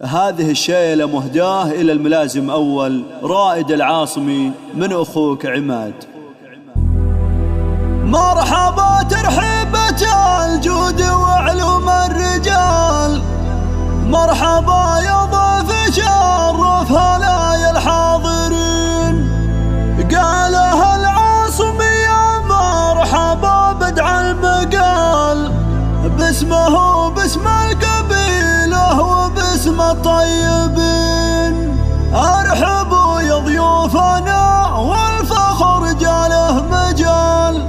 هذه الشيلة مهداه إلى الملازم أول رائد العاصمي من أخوك عماد. مرحبا ترحيبة الجود وعلوم الرجال، مرحبا يا ضيف شرف هلايا الحاضرين. قالها العاصمي يا مرحبا بدع المقال، باسمه باسم القبيلة وباسم الطيبين. ارحبوا يا ضيوفنا والفخر جاله مجال،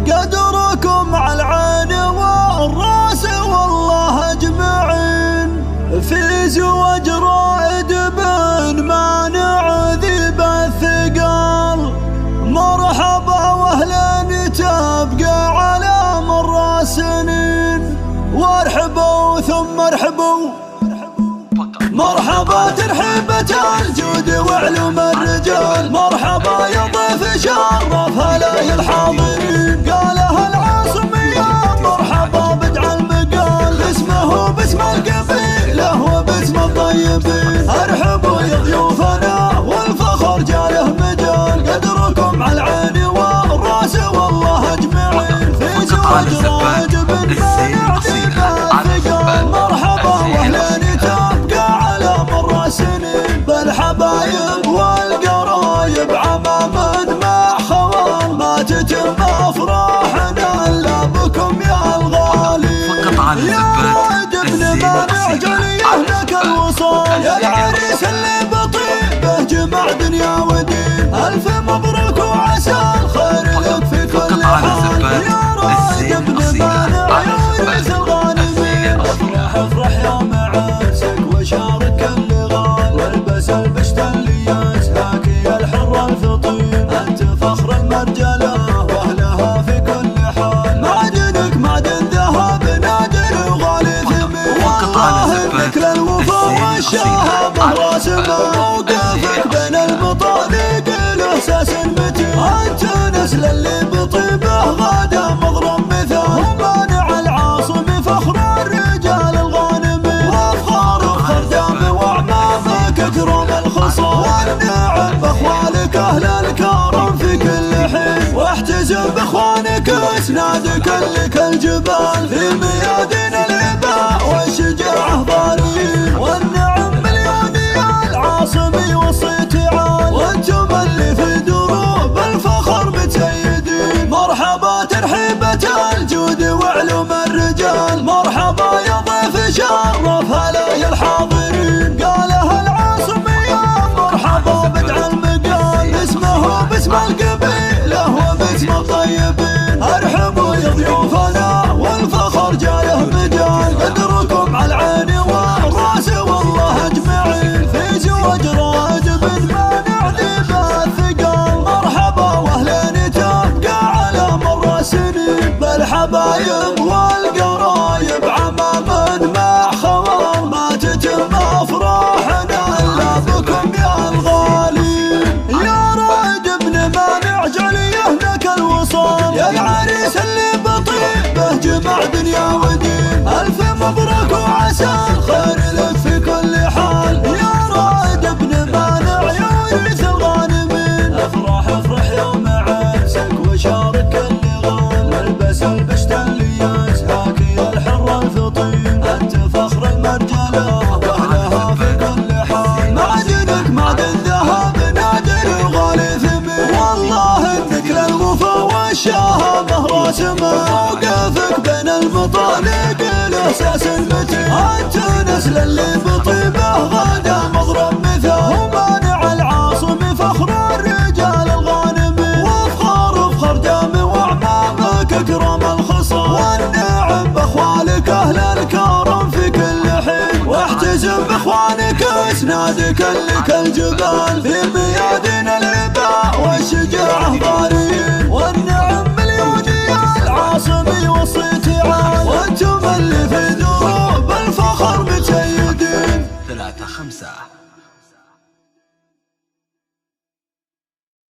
قدركم على العين والراس والله اجمعين. في زواج رائد بن مانع ذيب الثقال، مرحبا واهلا تبقى على مر السنين. وارحبوا ثم ارحبوا، مرحبا ترحيبة الجود وعلوم الرجال، مرحبا يا ضيف شرف هلايا الحاضرين. قالها العاصمي يا مرحبا بدع المقال، اسمه باسم القبيلة وباسم الطيبين. ارحبوا يا ضيوفنا والفخر جاله مجال، قدركم على العين والراس والله اجمعين. في زواج رائد بن مانع ذيب الثقال، مرحبا واهلا تبقى على مر السنين. بالحبايب والقرايب عمام مع خوال، ما تتم افراحنا الا بكم يا الغالي. يا رائد ابن مانع جليه لك الوصال، يا العريس اللي بطيبه جمع دنيا ودين. الف مبروك وعسى الخير لك في كل حال، يا رائد ابن مانع يا وريث الغانمين. افرح افرح يوم عرسك وشارك اللي غال، والبس البشت اللي يسهاك يا الحر الفطين. انت فخر المرجله واهلها في كل حال، معدنك معدن ذهب نادر وغالي ثمين. والله انك للوفا والشهامه راسمه، موقفك بين المطالق له اساس متين. انت نسل اللي بطيبه غدا مضرم مثال، ومانع العاصمي فخر الرجال الغانمين. وافخار خردام واعمامك اكرم الخصال، والنعم باخوالك اهل الكرم في كل حين. واحتزم باخوانك اسنادك لك الجبال، في ميادين الاباء والشجاعه ضارين. والنعم مليون يا العاصمي وصيت عال، وانتم اللي في دروب الفخر متسيدين. مرحبا ترحيبة الجود وعلوم الرجال، مرحبا يا ضيف شرف هلايا الحاضرين. قالها العاصمي يا مرحبا بدع المقال، اسمه باسم القبيلة وباسم الطيبين. ارحبوا يا ضيوفنا والفخر جاله مجال، قدركم على العين والراس والله اجمعين. في زواج رائد بن مانع ذيب الثقال، مرحبا واهلا تبقى على مر السنين. بالحبايب والقرايب عمام مع خوال، ما تتم افراحنا الا بكم يا الغالي. يا رائد ابن مانع جليه لك الوصال، يا العريس اللي بطيبه جمع دنيا ودين. الف مبروك وعسى الخير لك في كل حال، يا رائد ابن مانع يا وريث الغانمين. افرح افرح يوم عرسك وشارك اللي غال، والبس البشت اللي يسهاك يا الحر الفطين. انت فخر المرجله واهلها في كل حال، معدنك معدن ذهب نادر وغالي ثمين. والله انك للوفا والشهامه راسمه، موقفك بين المطالق له اساس متين. انت نسل اللي بطيبه غدا مضرب مثال، ومانع العاصمي فخر الرجال الغانمين. وافخار خردام واعمامك اكرم الخصال، والنعم باخوالك اهل الكرم في كل حين. واحتزم باخوانك اسنادك لك الجبال، في ميادين الاباء والشجاعه ضارين.